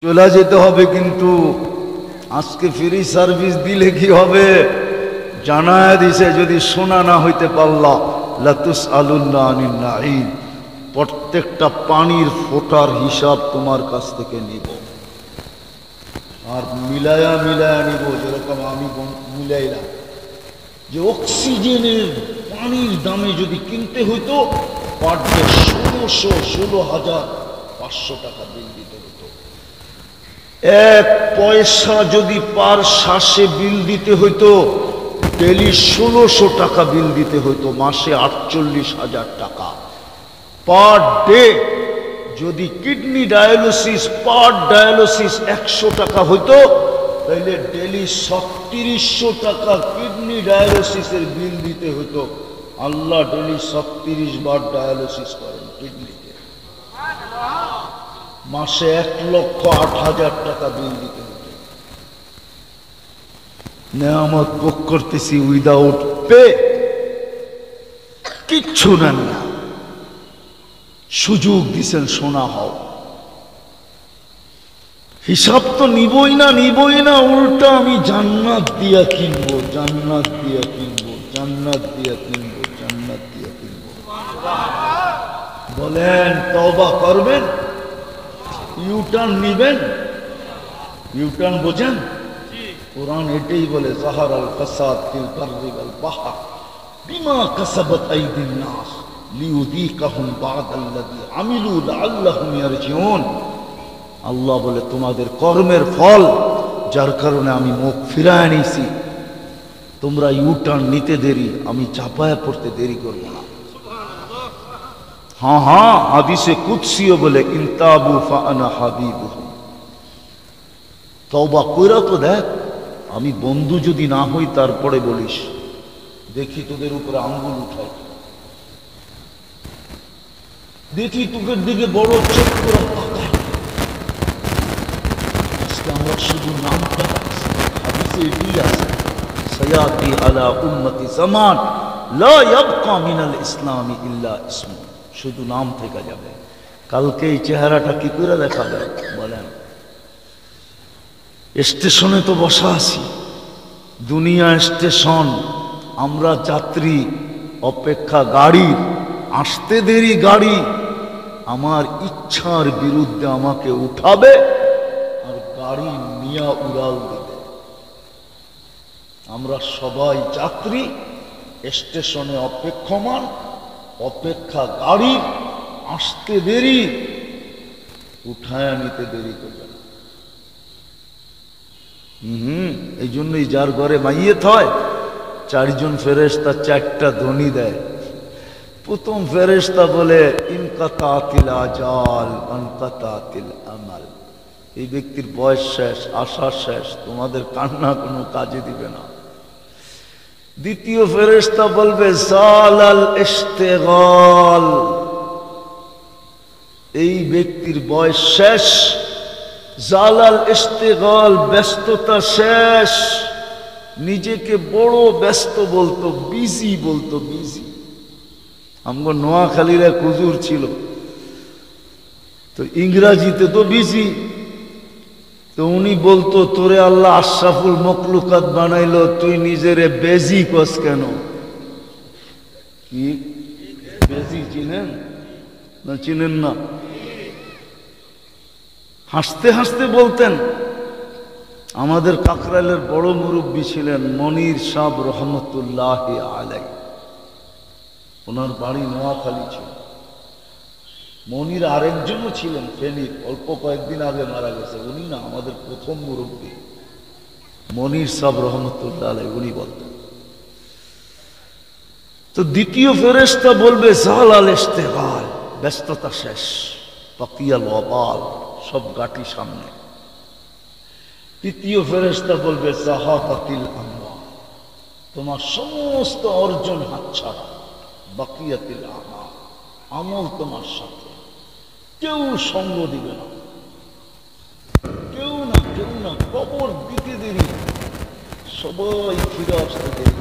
চলে যেতে হবে, কিন্তু আজকে ফ্রি সার্ভিস দিলে কি হবে? জানায় দিছে, যদি শোনা না হইতে পারলা লাতুস আলুল্লাহ আনিন নাঈম, প্রত্যেকটা পানির ফোঁটার হিসাব তোমার কাছ থেকে নিব, আর মিলায়া মিলায়া নিব। যেরকম আমি মিলাইলাম যে অক্সিজেনের পানির দামে যদি কিনতে হইতো পার ডে 16,500 টাকা বিল দিতে হতো। 1 পয়সা যদি পার শ্বাসে বিল দিতে হইতো, ডেলি 1600 টাকা বিল দিতে হইতো, মাসে 48,000 টাকা পার ডে। যদি কিডনি ডায়ালিসিস পার ডায়ালিসিস 100 টাকা হইতো, তাইলে ডেলি 3600 টাকা কিডনি ডায়ালিসিসের বিল দিতে হইতো। আল্লাহ ডেলি 36 বার ডায়ালিসিস করেন কিডনিতে, মাসে 1,08,000 টাকা বিল দিতে হতো। নেয়ামত ভোগ করতেছি উইদাউট পে, কিচ্ছু নেন না, সুযোগ দিছেন শোনা হও। হিসাব তো নিবই না, উল্টা আমি জান্নাত দিয়া কিনবো, জান্নাত দিয়া কিনবো, জান্নাত দিয়া কিনবো, জান্নাত দিয়া কিনবো। বলেন তওবা করবেন? ইউটার্ন নিবেন? ইউটার্ন বোঝেন? কোরআন এটাই বলে, যাহারাল ফাসাদ ফিল বাররি ওয়াল বাহর বিমা কাসাবাত আইদিন নাস লিয়ুযীকাহুম বা'দাল্লাযী আমিলু লাআল্লাহুম ইয়ারজিউন। আল্লাহ বলে, তোমাদের কর্মের ফল, যার কারণে আমি মুখ ফিরায় নিয়েছি, তোমরা ইউটার্ন নিতে দেরি, আমি চাপায়া পড়তে দেরি করব না। হ্যাঁ, হাদিসে কুদসিও বলে, ইনতাবু ফাআনা হাবিবুহুম। তওবা কইরা তো দেখ, আমি বন্ধু যদি না হই তারপরে বলিস, দেখি তোদের উপরে আঙ্গুল উঠাই, দেখি তোদের দিকে বড় চোখ করে তাকাই। আজকে আমরা শুধু নামটা রাখছি, হাদিসে এটি আছে, সায়াতি আলা উম্মতি জামান লা ইয়াবকা মিনাল ইসলামি ইল্লা ইসমু, শুধু নাম থেকে যাবে। কালকে এই চেহারাটা কি করে দেখাবে বলেন? স্টেশনে তো বসা আছি, দুনিয়া স্টেশন, আমরা যাত্রী, অপেক্ষা গাড়ি, আসতে দেরি গাড়ি, আমার ইচ্ছার বিরুদ্ধে আমাকে উঠাবে আর গাড়ি নিয়া উড়াল দেবে। আমরা সবাই যাত্রী, স্টেশনে অপেক্ষমান, অপেক্ষা গাড়ি, আসতে দেরি, উঠায় নিতে দেরি করবে না। এই জন্যই যার ঘরে মাইয়েত হয়, 4 জন ফেরেশতা 4টা ধ্বনি দেয়। প্রথম ফেরেশতা বলে, ইনকাতাতিল আজাল আনকাতাতিল আমাল, এই ব্যক্তির বয়স শেষ, আশা শেষ, তোমাদের কান্না কোনো কাজে দিবে না। দ্বিতীয় ফেরেশতা বলবে, জালাল ইশতিগাল, এই ব্যক্তির বয়স শেষ, জালাল ইশতিগাল, ব্যস্ততা শেষ, নিজেকে বড় ব্যস্ত বলতো, বিজি বলতো, বিজি। আমগো নোয়াখালীর এক হুজুর ছিল, তো ইংরাজিতে তো বিজি, তো উনি বলতো, তোরে আল্লাহ আশরাফুল মখলুকাত বানাইলো, তুই নিজেরে বেজি কস কেন? কি বেজি চিনেন না? চিনেন না? হাসতে হাসতে বলতেন। আমাদের কাকরাইলের বড় মুরব্বী ছিলেন মনির সাহেব রহমতুল্লাহ আলাই, ওনার বাড়ি নোয়াখালী ছিল। মনির আরেকজনও ছিলেন ফেনীর, অল্প কয়েকদিন আগে মারা গেছে, উনি না আমাদের প্রথম মুরব্বী মনির সাহেব রহমতুল্লাহ আলাই, উনি বলতেন। তো দ্বিতীয় ফেরেশতা বলবে, জালাল ইশতিগাল, ব্যস্ততা শেষ, বাকিয়াল ওয়াবাল, সব গাটি সামনে। তৃতীয় ফেরেশতা বলবে, জাহাকাতিল আমওয়াল, তোমার সমস্ত অর্জন হাতছাড়া, বাকিয়াতিল আমাল, আমল তোমার সাথে, কেউ সঙ্গ দিবে না, কেউ না, কবর দিতে দেরি, সবাই ফিরে আসতে দেরি,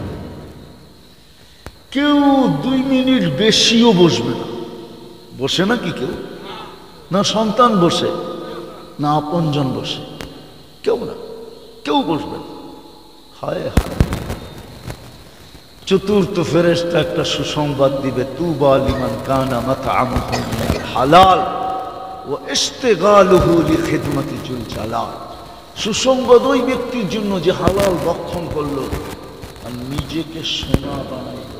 কেউ 2 মিনিট বেশিও বসবে না। বসে নাকি কেউ? না সন্তান বসে, না আপনজন বসে? কেউ না, কেউ বসবেন। হায় হায়, চতুর্থ ফেরেশতা একটা সুসংবাদ দিবে, তুবা লিমান কানা মাতআমুহু মিনাল হালাল ওয়া ইশতিগালুহু লিখিদমাতি যুল জালাল। সুসংবাদ ওই ব্যক্তির জন্য যে হালাল ভক্ষণ করলো আর নিজেকে সোনা বানাইল,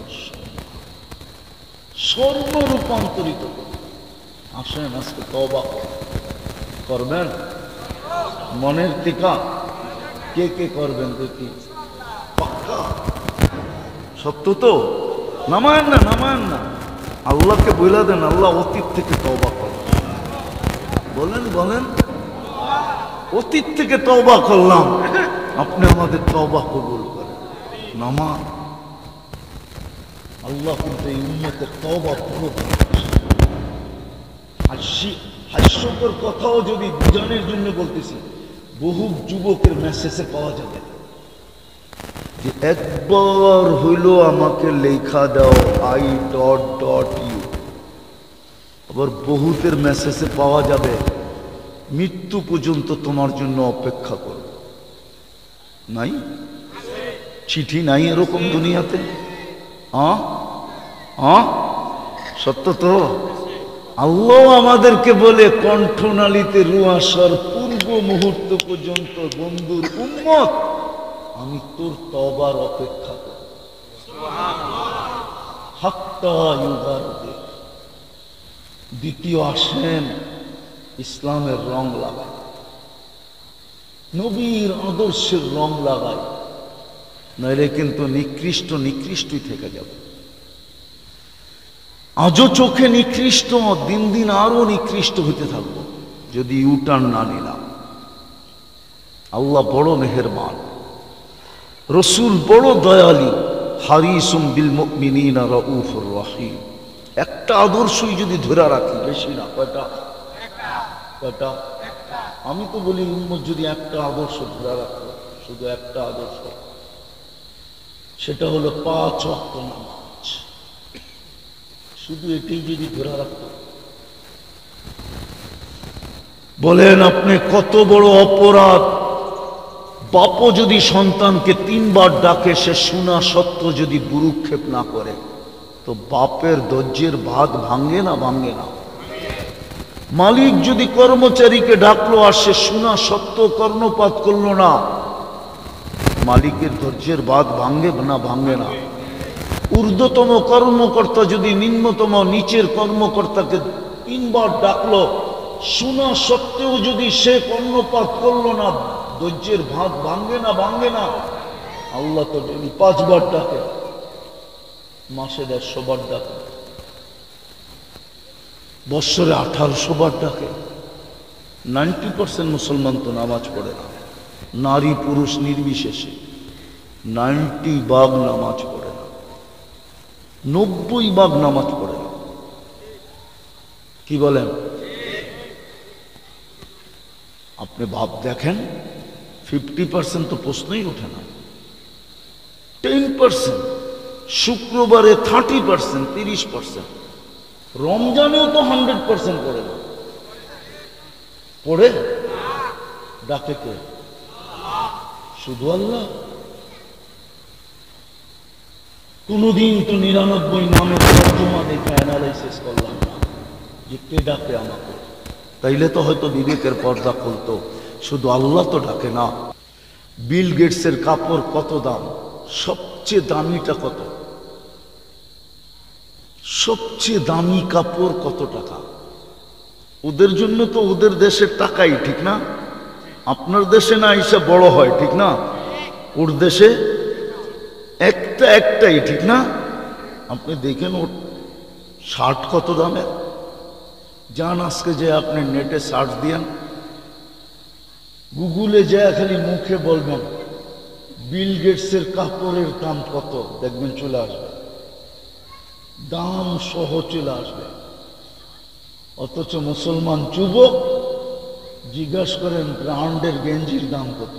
স্বর্ণ রূপান্তরিত করল। আসেন আজকে তওবা করবেন, মনের টিকা কে কে করবেন দেখি? পাক্কা সত্য তো? নামায়েন না, নামায়েন না, আল্লাহকে বলে দেন, আল্লাহ অতীত থেকে তওবা করেন। বলেন বলেন, অতীত থেকে তওবা করলাম, আপনি আমাদের তওবা কবুল করেন। নামান, আল্লাহ কিন্তু এই উম্মতের তওবা পুরো হাস্যকর কথাও যদি বুঝানোর জন্য বলতেছি, বহু যুবকের মেসেজে পাওয়া যাবে যে একবার হইল আমাকে লেখা দাও I.U। আবার বহুতের মেসেজে পাওয়া যাবে মৃত্যু পর্যন্ত তোমার জন্য অপেক্ষা করব। নাই চিঠি নাই এরকম দুনিয়াতে? সত্য তো? আল্লাহ আমাদেরকে বলে কণ্ঠনালীতে রুয়াশার পূর্ব মুহূর্ত পর্যন্ত বন্ধুর উম্মত আমি তোর তওবার অপেক্ষা করি। হাত্তা ইউগারদে। দ্বিতীয় আসেন ইসলামের রং লাগাই, নবীর আদর্শের রং লাগাই, নইলে কিন্তু নিকৃষ্টই থেকে যাবে। আজও চোখে নিকৃষ্ট, দিন দিন আরো নিকৃষ্ট হতে থাকবো যদি ইউটার্ন না নিলাম। আল্লাহ বড় মেহেরবান, রসুল বড় দয়ালু, হারিসুম বিল মুমিনিনা রাউফুর রহিম। একটা আদর্শই যদি ধরে রাখি, বেশি না, কয়টা? কয়টা? আমি তো বলি উম্মত যদি একটা আদর্শ ধরে রাখো, শুধু একটা আদর্শ, সেটা হলো 5 ওয়াক্ত নামাজ। শুধু এটাই যদি ধরে রাখতো, বলেন আপনি কত বড় অপরাধ। বাপও যদি সন্তানকে 3 বার ডাকে, সে শোনা সত্য যদি বুরুক্ষেপ না করে, তো বাপের ধৈর্যের ভাত ভাঙ্গে না? ভাঙ্গে না? মালিক যদি কর্মচারীকে ডাকলো আর সে শোনা সত্য কর্ণপাত করলো না, মালিকের ধৈর্যের বাদ ভাঙ্গে না? ভাঙ্গে না? ঊর্ধ্বতম কর্মকর্তা যদি নিম্নতম নিচের কর্মকর্তাকে 3 বার ডাকলো, শোনা সত্ত্বেও যদি সে কর্ণপাত করলো না, ধৈর্যের ভাত ভাঙ্গে না? ভাঙ্গে না? আল্লাহ তো 5 বার ডাকে, মাসে 150 বার ডাকে, বৎসরে 1800 বার ডাকে। 90% মুসলমান তো নামাজ পড়ে না, নারী পুরুষ নির্বিশেষে 90% নামাজ পড়ে না, 90% নামাজ পড়ে না। কি বলেন? আপনি ভাব দেখেন, 50% তো প্রশ্নই ওঠে না, 10%, শুক্রবারে 30%, 30%, রমজানেও তো 100% পড়ে না। পড়ে? ডাকে কে? শুধু আল্লাহ। কোনদিন তো 99 নামের তর্জমা দেখে অ্যানালাইসিস করলাম না যে কে ডাকে আমাকে। তাইলে তো হয়তো বিবেকের পর্দা খুলতো। শুধু আল্লাহ তো ডাকে না। বিল গেটসের কাপড় কত দাম? সবচেয়ে দামিটা কত? সবচেয়ে দামি কাপড় কত টাকা? ওদের জন্য তো ওদের দেশের টাকাই, ঠিক না? আপনার দেশে না এসে বড় হয়, ঠিক না? ওর দেশে একটাই, ঠিক না? আপনি দেখেন ওর শার্ট কত দামে। যান আজকে যে আপনি নেটে সার্চ দিয়েন, গুগলে যায় খালি মুখে বলবেন বিল গেটসের কাপড়ের দাম কত, দেখবেন চলে আসবে, দাম সহ চলে আসবে। অথচ মুসলমান যুবক জিজ্ঞাসা করেন ব্র্যান্ডের গেঞ্জির দাম কত,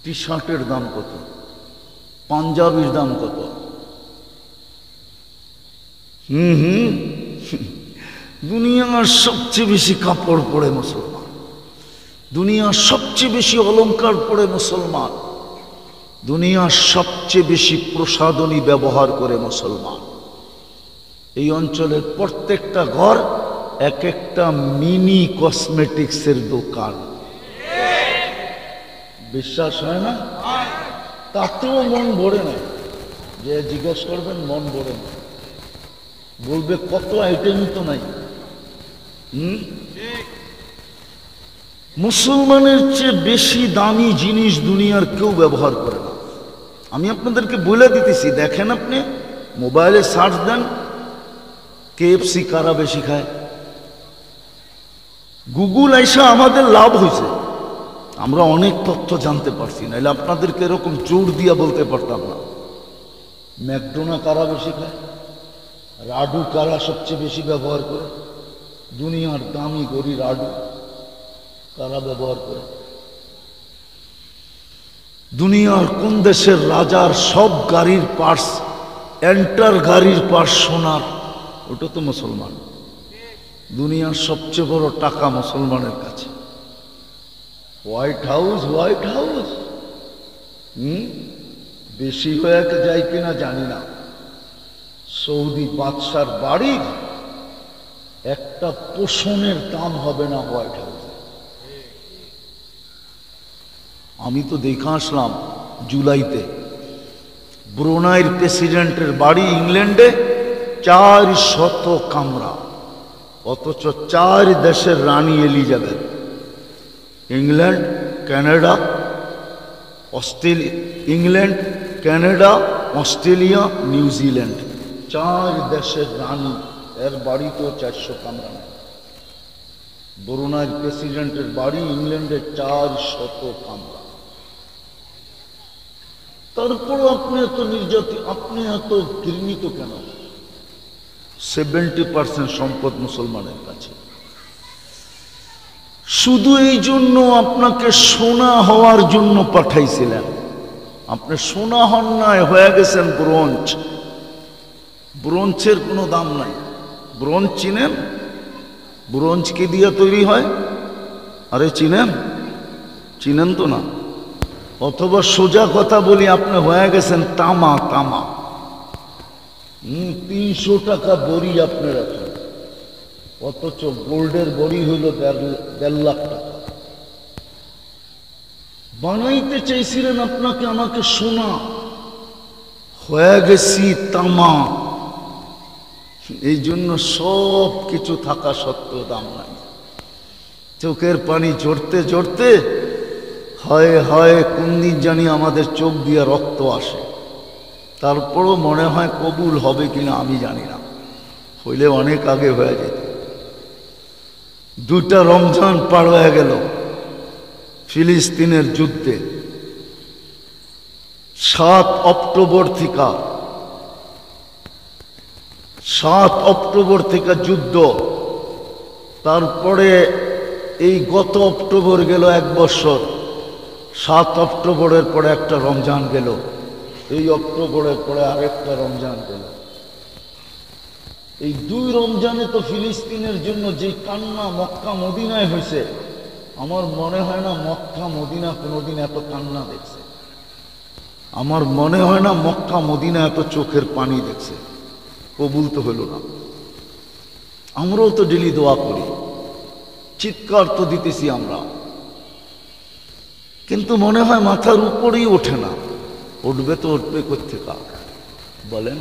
টি শার্টের দাম কত, পাঞ্জাবির দাম কত। দুনিয়ার সবচেয়ে বেশি কাপড় পরে মুসলমান। দুনিয়ার সবচেয়ে বেশি অলংকার পরে মুসলমান, দুনিয়ার সবচেয়ে বেশি প্রসাধনী ব্যবহার করে মুসলমান। এই অঞ্চলের প্রত্যেকটা ঘর এক একটা মিনি কসমেটিক্সের দোকান। বিশ্বাস হয় না? তাতেও মন ভরে না। যে জিজ্ঞেস করবেন মন ভরে না, বলবে কত আইটেমই তো নাই। মুসলমানের চেয়ে বেশি দামি জিনিস দুনিয়ার কেউ ব্যবহার করে না। আমি আপনাদেরকে বলে দিতেছি, দেখেন আপনি মোবাইলে সার্চ দেন KFC কারা বেশি খায়, গুগল আইসা আমাদের লাভ হয়েছে, আমরা অনেক তথ্য জানতে পারছি, নাহলে আপনাদেরকে এরকম জোর দিয়া বলতে পারতাম না। ম্যাকডোনা কারা বেশি খায়, রাডু কারা সবচেয়ে বেশি ব্যবহার করে, দুনিয়ার দামি গড়ি রাডু কারা ব্যবহার করে, দুনিয়ার কোন দেশের রাজার সব গাড়ির পার্টস, এন্টার গাড়ির পার্টস সোনার, ওটা তো মুসলমান। দুনিয়ার সবচেয়ে বড় টাকা মুসলমানের কাছে। হোয়াইট হাউস, হোয়াইট হাউস বেশি হয়ে যায় কিনা জানি না। সৌদি বাদশার বাড়ির একটা পোষণের দাম হবে না হোয়াইট হাউসে। আমি তো দেখে আসলাম জুলাইতে ব্রুনাইয়ের প্রেসিডেন্টের বাড়ি ইংল্যান্ডে 400 কামরা, অথচ 4 দেশের রানী Elizabeth, England, Canada, Australia, England, Canada, Australia, New Zealand, 4 দেশের রানী, এর বাড়ি তো 400 কামরা নেই। ব্রুনাইয়ের প্রেসিডেন্টের বাড়ি ইংল্যান্ডে 400 কামরা। তারপরও আপনি এত নির্যাতিত, আপনি এত ঘৃণিত কেন? 70% সম্পদ মুসলমানের কাছে। শুধু এই জন্য আপনাকে সোনা হওয়ার জন্য পাঠাইছিলেন, আপনি সোনা হন নাই, হয়ে গেছেন ব্রোঞ্জ। ব্রোঞ্জের কোনো দাম নাই। ব্রোঞ্জ চিনেন? ব্রোঞ্জ কি দিয়ে তৈরি হয়? আরে চিনেন? চিনেন তো না। অথবা সোজা কথা বলি, আপনি হয়ে গেছেন তামা। তামা 300 টাকা বড়ি আপনি রাখেন, অথচ গোল্ডের বড়ি হইল 1.5 লাখ টাকা। বানাইতে চাইছিলেন আপনাকে আমাকে সোনা, হয়ে গেছি তামা। এই জন্য সব কিছু থাকা সত্ত্বেও দাম নাই। চোখের পানি ঝরতে ঝরতে হয় হয় কোন দিন জানি আমাদের চোখ দিয়ে রক্ত আসে, তারপরও মনে হয় কবুল হবে কিনা আমি জানি না, হইলে অনেক আগে হয়ে যেত। 2টা রমজান পার হয়ে গেল ফিলিস্তিনের যুদ্ধে। 7 অক্টোবর থেকে যুদ্ধ। তারপরে এই গত অক্টোবর গেল 1 বছর। 7 অক্টোবরের পরে একটা রমজান গেল, এই অক্টোবরের পরে আরেকটা রমজান গেল। এই 2 রমজানে তো ফিলিস্তিনের জন্য যে কান্না মক্কা মদিনায় হয়েছে, আমার মনে হয় না মক্কা মদিনা কোনোদিন এত কান্না দেখছে। আমার মনে হয় না মক্কা মদিনা এত চোখের পানি দেখছে। কবুল তো হইল না। আমরাও তো ডেলি দোয়া করি, চিৎকার তো দিতেছি আমরা, কিন্তু মনে হয় মাথার উপরেই ওঠে না। উঠবে তো উঠবে কোত্থেকা বলেন?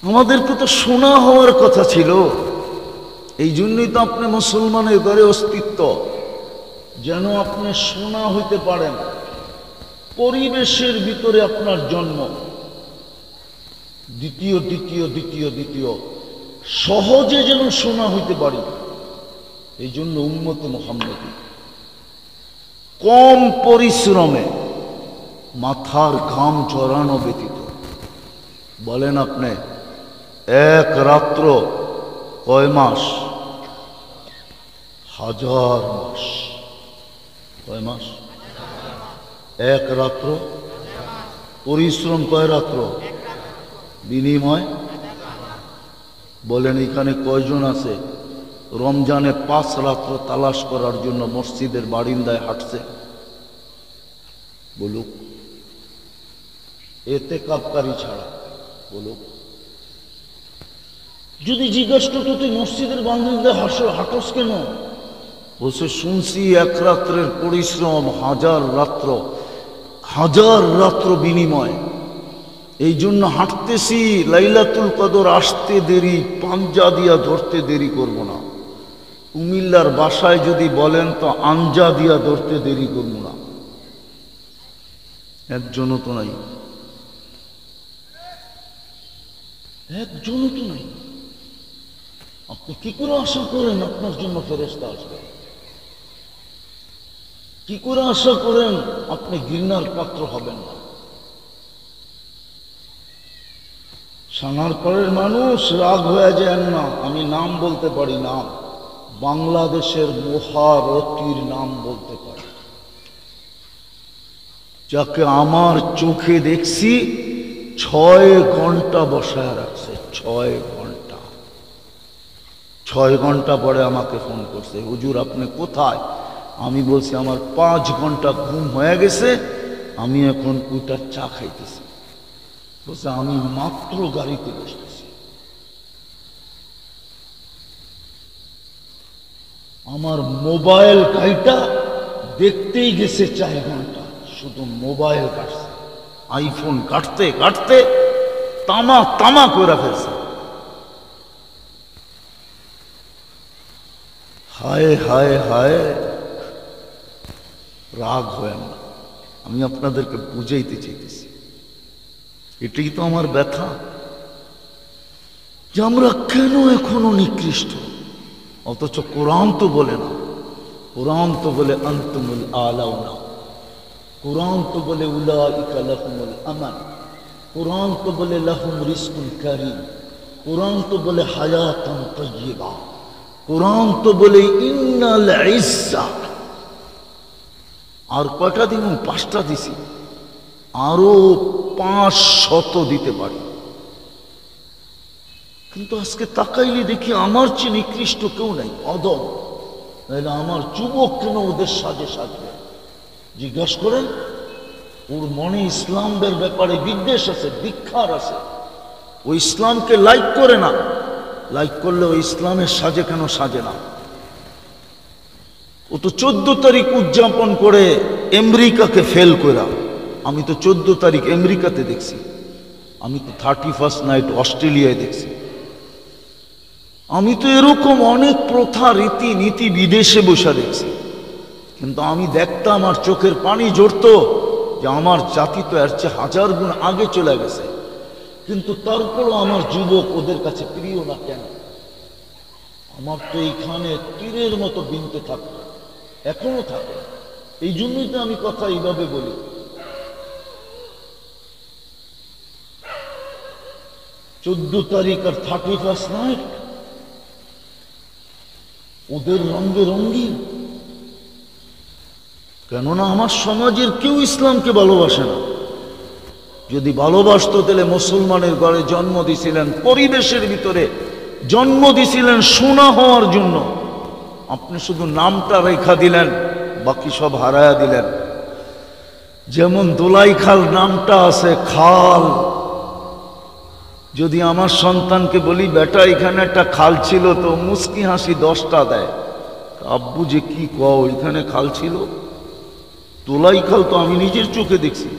আমাদেরকে তো সোনা হওয়ার কথা ছিল। এই জন্যই তো আপনি মুসলমানের ঘরে অস্তিত্ব, যেন আপনি সোনা হইতে পারেন। পরিবেশের ভিতরে আপনার জন্ম, দ্বিতীয় সহজে যেন সোনা হইতে পারি। এই জন্য উম্মতে মুহাম্মদী কম পরিশ্রমে মাথার ঘাম ঝরানো ব্যতীত, বলেন আপনি এক রাত্র কয় মাস? 1000 মাস। কয় মাস? এক রাত্র। পরিশ্রম কয় রাত্র? বিনিময় বলেন এখানে কয়জন আছে রমজানে 5 রাত্র তালাশ করার জন্য মসজিদের বারিন্দায় হাঁটছে? বলুক, এতেকাবকারী ছাড়া বলুক। যদি জিজ্ঞাসা করতো তুই মসজিদের বারিন্দায় হাঁটস কেন, বলছে শুনছি এক রাত্রের পরিশ্রম হাজার রাত্র বিনিময়, এই জন্য হাঁটতেছি। লাইলাতুল কদর আসতে দেরি, পাঞ্জা দিয়া ধরতে দেরি করব না। কুমিল্লার বাসায় যদি বলেন তো আঞ্জা দিয়া ধরতে দেরি করব না। একজনও তো নাই, একজনও তো নাই। আপনি কি করে আশা করেন আপনার জন্য ফেরেশতা আসবে? কি করে আশা করেন আপনি ঘৃণার পাত্র হবেন না? সানারপাড়ের মানুষ রাগ হয়ে যায় না, আমি নাম বলতে পারি না, বাংলাদেশের মহারথীর নাম বলতে পারি, যাকে আমার চোখে দেখছি 6 ঘন্টা বসায় রাখছে। 6 ঘন্টা পরে আমাকে ফোন করছে, হুজুর আপনি কোথায়? আমি বলছি আমার 5 ঘন্টা ঘুম হয়ে গেছে, আমি এখন কুইটার চা খাইতেছি। বলছে আমি মাত্র গাড়িতে বসতেছি। আমার মোবাইল কাইটা দেখতেই গেছে 4 ঘন্টা, শুধু মোবাইল কাটছে। আইফোন কাটতে কাটতে তামা করে ফেলছে। হায় হায় হায়, রাগ হয় না, আমি আপনাদেরকে বুঝাইতে চাইতেছি। এটাই তো আমার ব্যথা, যে আমরা কেন এখনো নিকৃষ্ট। অথচ কোরআন তো বলে না, কোরআন তো বলে আনতুমুল আলাউনা, কোরআন তো বলে উলাইকা লাহুমুল আমান, কোরআন তো বলে লাহুম রিজকুন কারীম, কোরআন তো বলে হায়াতান তাইয়্যিবা, কোরআন তো বলে ইন্নাল ইজ্জা। আর কয়টা দিন? 5টা দিছি, আরো 500 দিতে পারি। কিন্তু আজকে তাকাইলে দেখি আমার চেয়ে নিকৃষ্ট কেউ নাই, অদম। নাহলে আমার যুবক কেন ওদের সাজে সাজবে? জিজ্ঞাসা করেন, ওর মনে ইসলামের ব্যাপারে বিদ্বেষ আছে, বিক্ষার আছে, ও ইসলামকে লাইক করে না। লাইক করলে ও ইসলামের সাজে কেন সাজে না? ও তো 14 তারিখ উদযাপন করে আমেরিকাকে ফেল করা। আমি তো 14 তারিখ আমেরিকাতে দেখছি, আমি তো 31st নাইট অস্ট্রেলিয়ায় দেখছি। আমি তো এরকম অনেক প্রথা রীতি নীতি বিদেশে বসে দেখছি। কিন্তু আমি দেখতাম আর চোখের পানি ঝরতো যে আমার জাতি তো এর চেয়ে 1000 গুণ আগে চলে গেছে। কিন্তু তারপরও আমার যুবক ওদের কাছে প্রিয় না কেন? আমার তো এইখানে তীরের মতো বিনতে থাকতো, এখনো থাকে। এই জন্যই তো আমি কথা এইভাবে বলি। চোদ্দ তারিখ আর 31st নাইট ওদের রঙে রঙিন। কেননা আমার সমাজের কেউ ইসলামকে ভালোবাসে না। যদি ভালোবাসতো তাহলে মুসলমানের ঘরে জন্ম দিছিলেন, পরিবেশের ভিতরে জন্ম দিছিলেন সোনা হওয়ার জন্য। আপনি শুধু নামটা রেখা দিলেন, বাকি সব হারায়া দিলেন। যেমন দোলাই খাল নামটা আছে, খাল। যদি আমার সন্তানকে বলি বেটা এখানে একটা খাল ছিল, তো মুস্কি হাসি 10টা দেয়। আব্বু যে কি কও, এখানে খাল ছিল? দোলাই খাল তো আমি নিজের চোখে দেখছি।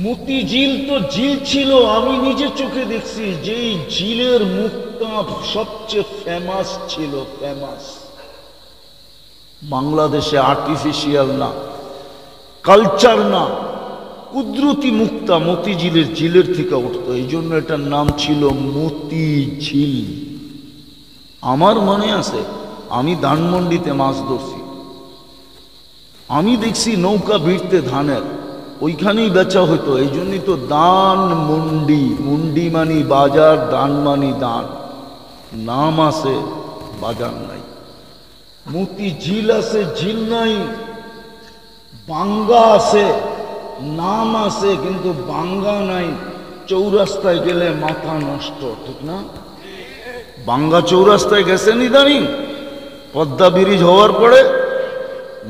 মতি ঝিল তো ঝিল ছিল, আমি নিজের চোখে দেখছি। যেই ঝিলের মুখটা সবচেয়ে ফেমাস ছিল, ফেমাস। বাংলাদেশে আর্টিফিশিয়াল না, কালচার না, কুদরতি মুক্তা মতি ঝিলের থেকে উঠতো। এই জন্য এটার নাম ছিল মতি ঝিল। আমার মনে আছে আমি ধানমন্ডিতে মাছ ধরছি, আমি দেখছি নৌকা ভিড়তে ধানের, ওইখানেই বেচা হতো। এই জন্যই তো দান মন্ডি, মুন্ডি মানি বাজার, দান মানি দান। নাম আছে, বাজার নাই। মতি ঝিল আছে, ঝিল নাই। বাঙ্গা আছে, নাম আছে, কিন্তু বাঙ্গা নাই। চৌরাস্তায় গেলে মাথা নষ্ট, ঠিক না? বাঙ্গা চৌরাস্তায় গেছেন ইদানিং পদ্মা ব্রিজ হওয়ার পরে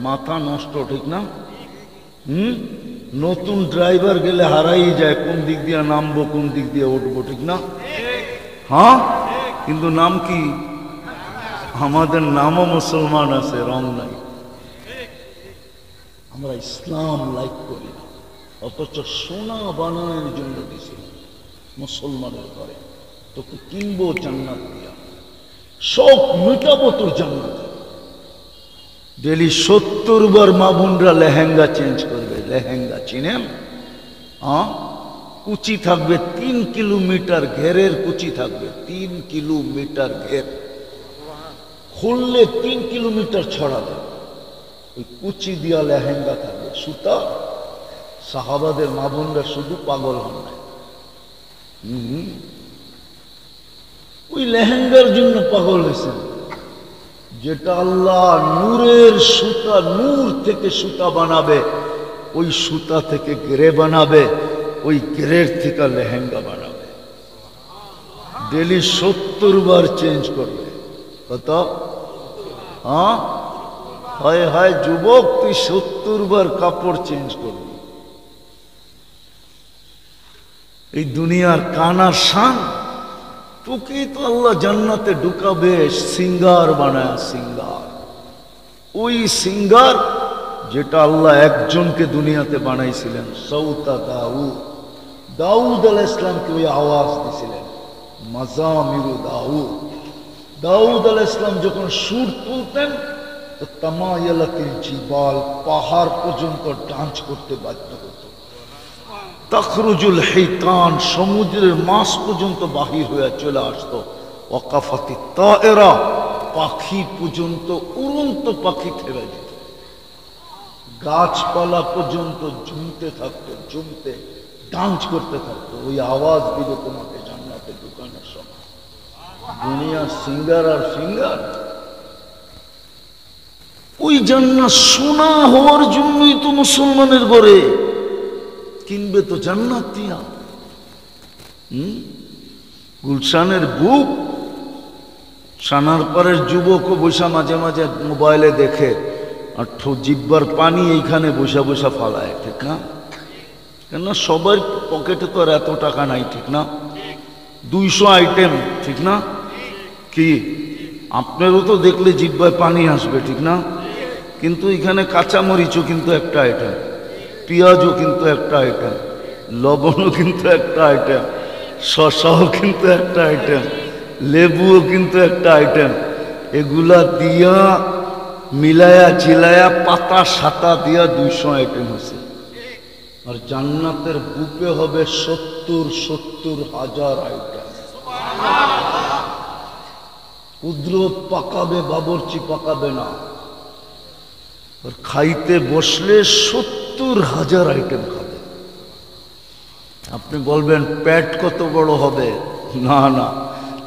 মাথা নষ্ট, ঠিক না? নতুন ড্রাইভার গেলে হারাই যায় কোন দিক দিয়ে নামবো কোন দিক দিয়ে উঠবো, ঠিক না? হ্যাঁ, কিন্তু নাম কি? আমাদের নামও মুসলমান আছে, রং নাই। আমরা ইসলাম লাইক করি না, অথচ সোনা বানানোর জন্য দিয়েছিলাম মুসলমানের ঘরে। তোকে কিনবো জান্নাত দিয়া, সব মিটাবো তোর জান্নাত। ডেলি 70 বার মা বোনরা লেহেঙ্গা চেঞ্জ করবে। লেহেঙ্গা চিনেন? কুচি থাকবে 3 কিলোমিটার ঘেরের কুচি থাকবে, 3 কিলোমিটার ঘের, খুললে 3 কিলোমিটার ছড়াবে। ওই কুচি দিয়া লেহেঙ্গা থাকবে, সুতা। সাহাবাদের মা বোনরা শুধু পাগল হন না, ওই লেহেঙ্গার জন্য পাগল হয়েছেন। যেটা আল্লাহ নূরের সুতা, নূর থেকে সুতা বানাবে, ওই সুতা থেকে গেরে বানাবে, ওই গেরের থেকে লেহেঙ্গা বানাবে। ডেলি 70 বার চেঞ্জ করবে। কত? হায় হায় যুবক, তুই 70 বার কাপড় চেঞ্জ করবি। এই দুনিয়ার কানার শান, তোকেই তো আল্লাহ জান্নাতে ঢুকাবে সিঙ্গার বানায়। সিঙ্গার, ওই সিঙ্গার যেটা আল্লাহ একজনকে দুনিয়াতে বানাইছিলেন, সৌতা দাউদ। দাউদ আলাইহিস সালামকে ওই আওয়াজ দিয়েছিলেন, মাজামিরু দাউদ। দাউদ আলাইহিস সালাম যখন সুর তুলতেন তো তামায়ালাতিল জিবাল, পাহাড় পর্যন্ত ডান্স করতে বাধ্য হতো। তখরুজুল হিতান, সমুদ্রের মাছ পর্যন্ত বাহির হয়ে চলে আসতো। ওয়াকাফাতি তায়রা, পাখি পর্যন্ত, উড়ন্ত পাখি থেমে যেত। গাছপালা পর্যন্ত ঝুমতে থাকতো, ঝুমতে ডান্স করতে থাকতো। ওই আওয়াজ দিল তোমাকে জান্নাতে ঢুকানোর সময়। দুনিয়ার সিঙ্গার আর সিঙ্গার, ওই জান্নাত সোনা হওয়ার জন্যই তো মুসলমানের ঘরে কিনবে তো জান্নাত দিয়া। গুলশানের বুক, সানারপাড়ের যুবকও বৈশা মাঝে মাঝে মোবাইলে দেখে, আর জিব্বার পানি এইখানে বসা বসা ফালায়, ঠিক না? কেন সবার পকেটে তো আর এত টাকা নাই, ঠিক না? 200 আইটেম, ঠিক না? কি আপনারও তো দেখলে জিব্বায় পানি আসবে, ঠিক না? কিন্তু এখানে কাঁচামরিচও কিন্তু একটা আইটেম, পেঁয়াজও কিন্তু একটা আইটেম, লবণও কিন্তু একটা আইটেম, শসাও কিন্তু একটা আইটেম, লেবুও কিন্তু একটা আইটেম। এগুলা দিয়া মিলায়া চিলায়া পাতা সাতা দিয়া 200 আইটেম হয়েছে। আর জান্নাতের বুকে হবে 70 হাজার আইটেম। কুদরত পাকাবে, বাবরচি পাকাবে না। আর খাইতে বসলে 70 হাজার আইটেম খাবে। আপনি বলবেন পেট কত বড় হবে? না না,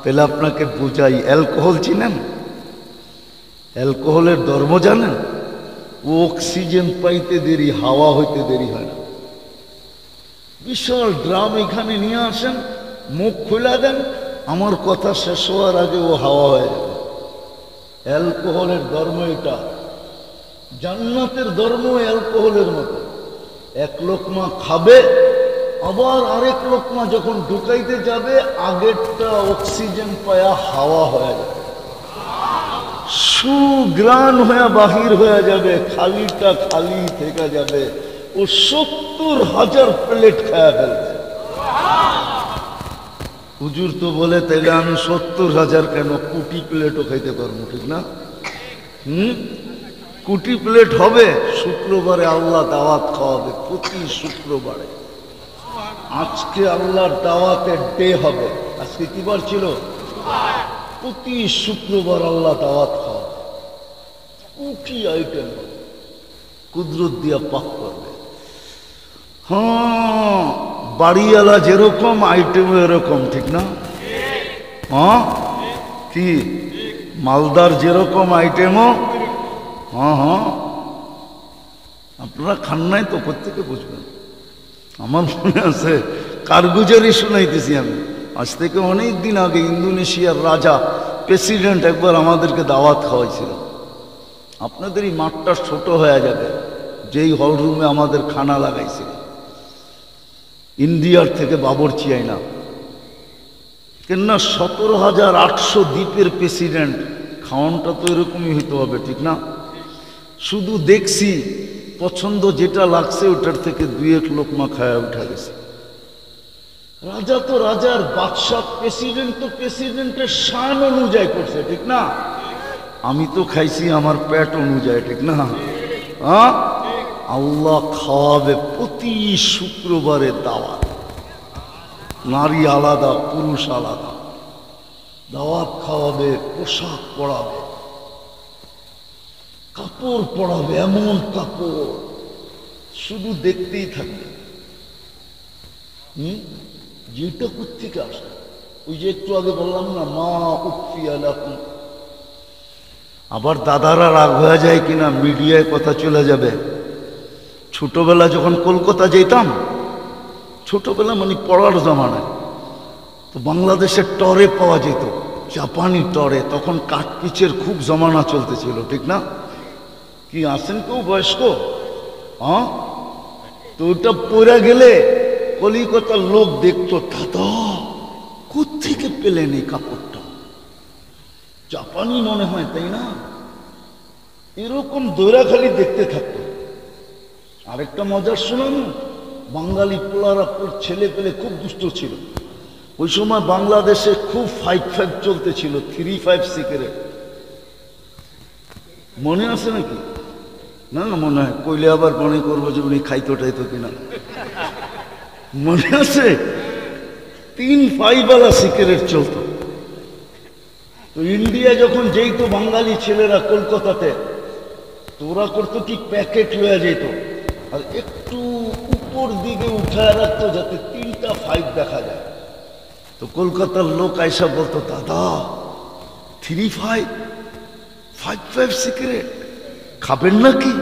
তাহলে আপনাকে বুঝাই। অ্যালকোহল চিনেন? অ্যালকোহলের ধর্ম জানেন? ও অক্সিজেন পাইতে দেরি, হাওয়া হইতে দেরি হয় না। বিশাল ড্রাম এখানে নিয়ে আসেন, মুখ খুলে দেন, আমার কথা শেষ হওয়ার আগে ও হাওয়া হয়ে যাবে। অ্যালকোহলের ধর্ম এটা। জান্নাতের ধর্ম অ্যালকোহলের মতো। এক লোকমা খাবে, আবার আরেক লোকমা যখন ঢুকাইতে যাবে আগেরটা অক্সিজেন পায়া হাওয়া হয়ে যাবে, সুগ্রাণ হয়ে বাহির হয়ে যাবে, খালিটা খালি থেকে যাবে। ও 70 হাজার প্লেট খায়া ফেলবে। হুজুর তো বলে তাইলে আমি 70 হাজার কেন, কোটি প্লেটও খাইতে পারবো, ঠিক না? কোটি প্লেট হবে। শুক্রবারে আল্লাহ দাওয়াত খাওয়াবে, প্রতি শুক্রবারে। আজকে আল্লাহর দাওয়াতের ডে হবে। আজকে কি বার ছিল? প্রতি শুক্রবার আল্লাহ দাওয়াত খাওয়াবে, কোটি আইটেম হবে, কুদরত দিয়া পাক করবে। হ্যাঁ, বাড়িওয়ালা যেরকম আইটেম এরকম, ঠিক না? হ্যাঁ, কি মালদার যেরকম আইটেমও। হ্যাঁ হ্যাঁ, আপনারা খান নাই তো, কোত্থেকে বুঝবেন? আমার মনে আছে, কারগুজারি শুনাইতেছি আমি। আজ থেকে অনেক দিন আগে ইন্দোনেশিয়ার রাজা প্রেসিডেন্ট একবার আমাদেরকে দাওয়াত খাওয়াইছিল। আপনাদের এই মাঠটা ছোট হয়ে যাবে, যেই হল রুমে আমাদের খানা লাগাইছিল। ইন্ডিয়ার থেকে বাবরচি আইনা, কেননা 17,800 দ্বীপের প্রেসিডেন্ট, খাওয়ানটা তো এরকমই হইতে হবে, ঠিক না? শুধু দেখছি, পছন্দ যেটা লাগছে ওটার থেকে 2-1 লোকমা খায়া উঠা গেছে। রাজা তো রাজার, বাদশাহ প্রেসিডেন্ট তো প্রেসিডেন্টের শান অনুযায়ী করছে, ঠিক না? আমি তো খাইছি আমার পেট অনুযায়ী, ঠিক না? হ্যাঁ, আল্লাহ খাওয়াবে প্রতি শুক্রবারে দাওয়াত, নারী আলাদা পুরুষ আলাদা, দাওয়াত খাওয়াবে, পোশাক পরাবে, কাপড় পরাবে, এমন কাপড় শুধু দেখতেই থাকবে। যেটা কোথেকে আসে, ওই যে একটু আগে বললাম না, মা উফিয়া লাকুম। আবার দাদারা রাগ হয়ে যায় কিনা, মিডিয়ায় কথা চলে যাবে। ছোটবেলা যখন কলকাতা যেতাম, ছোটবেলা মানে পড়ার জমানায়, তো বাংলাদেশের টরে পাওয়া যেত, জাপানি টরে। তখন কাঠপিচের খুব জমানা চলতেছিল, ঠিক না? কি আছেন কেউ বয়স্ক? হ্যাঁ, তো ওটা পরে গেলে কলিকাতার লোক দেখতো, দাদা কোত্থেকে পেলেন এই কাপড়টা? জাপানি মনে হয়, তাই না? এরকম দৈরা খালি দেখতে থাকতো। আরেকটা মজার শোনান, বাঙালি পোলারা ছেলে পেলে খুব দুষ্ট ছিল। ওই সময় বাংলাদেশে খুব 5-5 চলতেছিল, 3-5 সিগারেট। মনে আছে নাকি? না না, মনে হয় কইলে আবার মনে করবো যে উনি খাইতো টাইতো কিনা। মনে আছে? 3-5 সিগারেট চলত। তো ইন্ডিয়া যখন যেত বাঙালি ছেলেরা কলকাতাতে, তো ওরা করতো কি, প্যাকেট লয়ে যেত আর একটু উপর দিকে উঠায় রাখতো যাতে 3টা 5 দেখা যায়। তো কলকাতার লোক আইসা বলতো, দাদা 3-5, 5-5 সিগারেট খাবেন নাকি?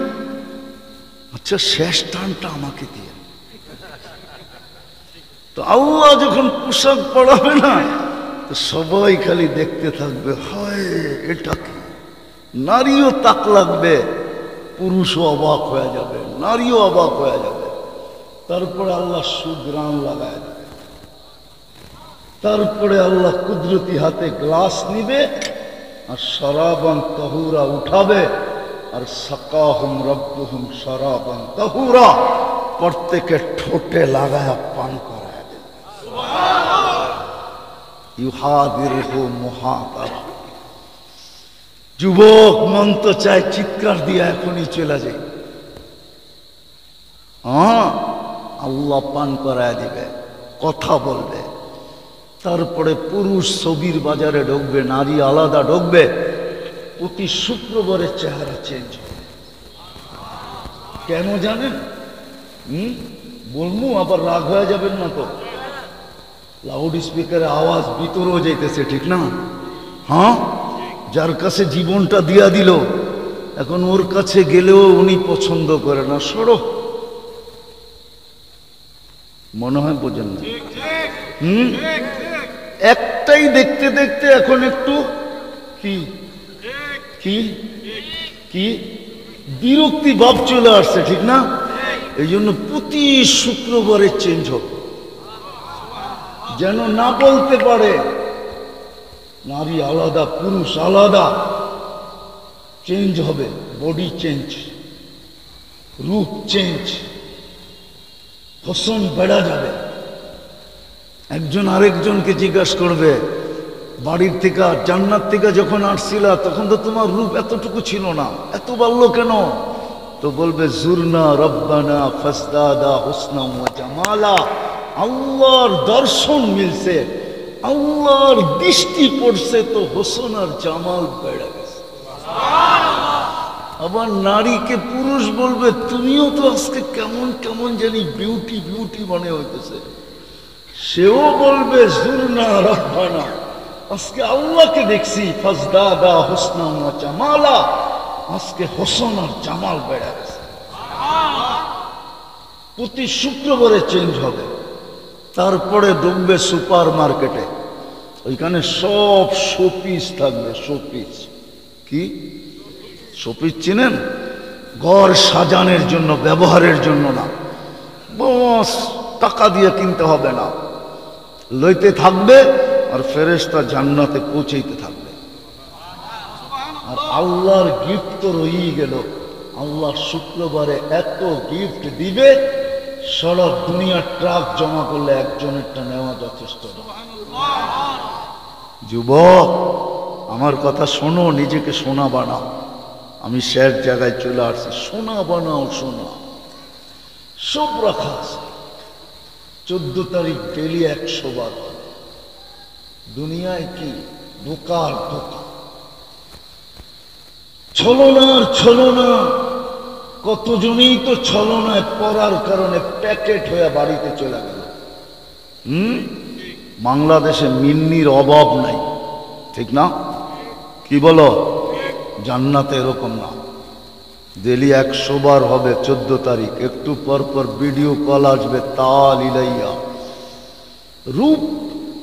আচ্ছা, শেষ টানটা আমাকে দিয়ে। তো আল্লাহ যখন পোশাক পড়াবে না, তো সবাই খালি দেখতে থাকবে, হয় এটা কি? নারীও তাক লাগবে, পুরুষও অবাক হয়ে যাবে, নারীও অবাক হয়ে যাবে। তারপরে আল্লাহ সুগ্রাণ লাগায় দেবে। তারপরে আল্লাহ কুদরতি হাতে গ্লাস নিবে আর শরাবান তাহুরা উঠাবে, আর সাকাহুম রব্বুহুম শরাবান তাহুরা, প্রত্যেকের ঠোঁটে লাগায়া পান করায় দেবে। ইউহাদিরহু মুহাদারা। যুবক মন তো চায় চিৎকার দিয়ে এখনই চলে যায়। হ্যাঁ, আল্লাহ পান করায় দিবে, কথা বলবে। তারপরে পুরুষ ছবির বাজারে ঢুকবে, নারী আলাদা ঢুকবে। প্রতি শুক্রবারে চেহারা চেঞ্জ হবে। কেন জানেন? বলবো, আবার রাগ হয়ে যাবেন না তো। লাউড স্পিকারে আওয়াজ ভিতরেও যাইতেছে, ঠিক না? হ্যাঁ, যার কাছে জীবনটা দিয়া দিল, এখন ওর কাছে গেলেও উনি পছন্দ করে না। সরো, মনে হয় বোঝেন না। একটাই দেখতে দেখতে এখন একটু কি কি কি বিরক্তি ভাব চলে আসছে, ঠিক না? এই জন্য প্রতি শুক্রবারে চেঞ্জ হবে, যেন না বলতে পারে নারী আলাদা পুরুষ আলাদা। চেঞ্জ হবে, বডি চেঞ্জ, রূপ চেঞ্জ, হোসন বেড়া যাবে। একজন আরেকজনকে জিজ্ঞাসা করবে, বাড়ির থেকে জান্নাত থেকে যখন আসছিলা তখন তো তোমার রূপ এতটুকু ছিল না, এত বাড়লো কেন? তো বলবে, জুরনা রব্বানা ফাসদাদা হুসনা ওয়া জামালা। আল্লাহর দর্শন মিলছে, আল্লাহর দৃষ্টি পড়ছে, তো হোসন আর জামাল বেড়ে গেছে। আবার নারীকে পুরুষ বলবে, তুমিও তো আজকে কেমন কেমন জানি বিউটি বিউটি মনে হইতেছে। সেও বলবে, জুরনা রব্বানা, আজকে আল্লাহকে দেখছি, ফাসদাদা হুসনা ওয়া জামালা, আজকে হোসন আর জামাল বেড়ে গেছে। প্রতি শুক্রবারে চেঞ্জ হবে। তারপরে ঢুকবে সুপার মার্কেটে, ওইখানে সব শোপিস থাকবে। শোপিস কি? শোপিস চিনেন? ঘর সাজানোর জন্য, ব্যবহারের জন্য না, বস টাকা দিয়ে কিনতে হবে না, লইতে থাকবে আর ফেরেশতা জান্নাতে পৌঁছাইতে থাকবে। আর আল্লাহর গিফট তো রয়েই গেল, আল্লাহ শুক্রবারে এত গিফট দিবে, সারা দুনিয়ার ট্রাক জমা করলে একজনেরটা নেওয়া যথেষ্ট না। যুবক আমার কথা শোনো, নিজেকে সোনা বানাও। আমি শেষ জায়গায় চলে আসছি, সোনা বানাও, সোনা সব রাখা আছে। 14 তারিখ ডেলি 100 বার। দুনিয়ায় কি ধোকার ধোকা, ছলনার ছলনা। কতজনই তো ছলনায় পড়ার কারণে প্যাকেট হয়ে বাড়িতে চলে গেল। বাংলাদেশে মিন্নির অভাব নাই, ঠিক না? কি বলো? জান্নাতে এরকম না, ডেলি 100 বার হবে। 14 তারিখ একটু পর পর ভিডিও কল আসবে, তাল ইলাইয়া। রূপ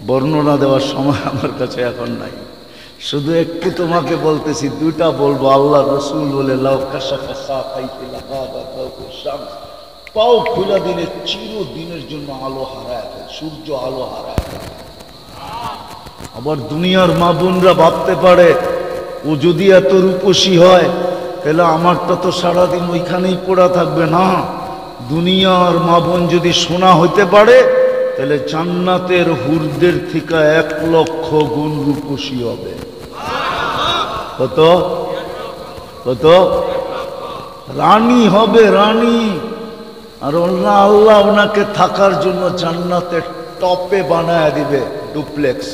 বর্ণনা দেওয়ার সময় আমার কাছে এখন নাই, শুধু একটু তোমাকে বলতেছি, দুটা বলবো। আল্লাহ রসুল বলে, লাউ কাশাফা সাকাইহি লাগাবা ফাওকা শামস, পাও খুলে দিলে চিরদিনের জন্য আলো হারায় ফেলে, সূর্য আলো হারায় ফেলে। আবার দুনিয়ার মা বোনরা ভাবতে পারে, ও যদি এত রূপসী হয় তাহলে আমারটা তো সারাদিন ওইখানেই পড়া থাকবে। না, দুনিয়ার মা বোন যদি সোনা হইতে পারে তাহলে জান্নাতের হুরদের থেকে 1 লক্ষ গুণ রূপসী হবে। কত কত? রানী হবে, রানী। আর আল্লাহ ওনাকে থাকার জন্য জান্নাতের টপে বানায় দিবে, ডুপ্লেক্স।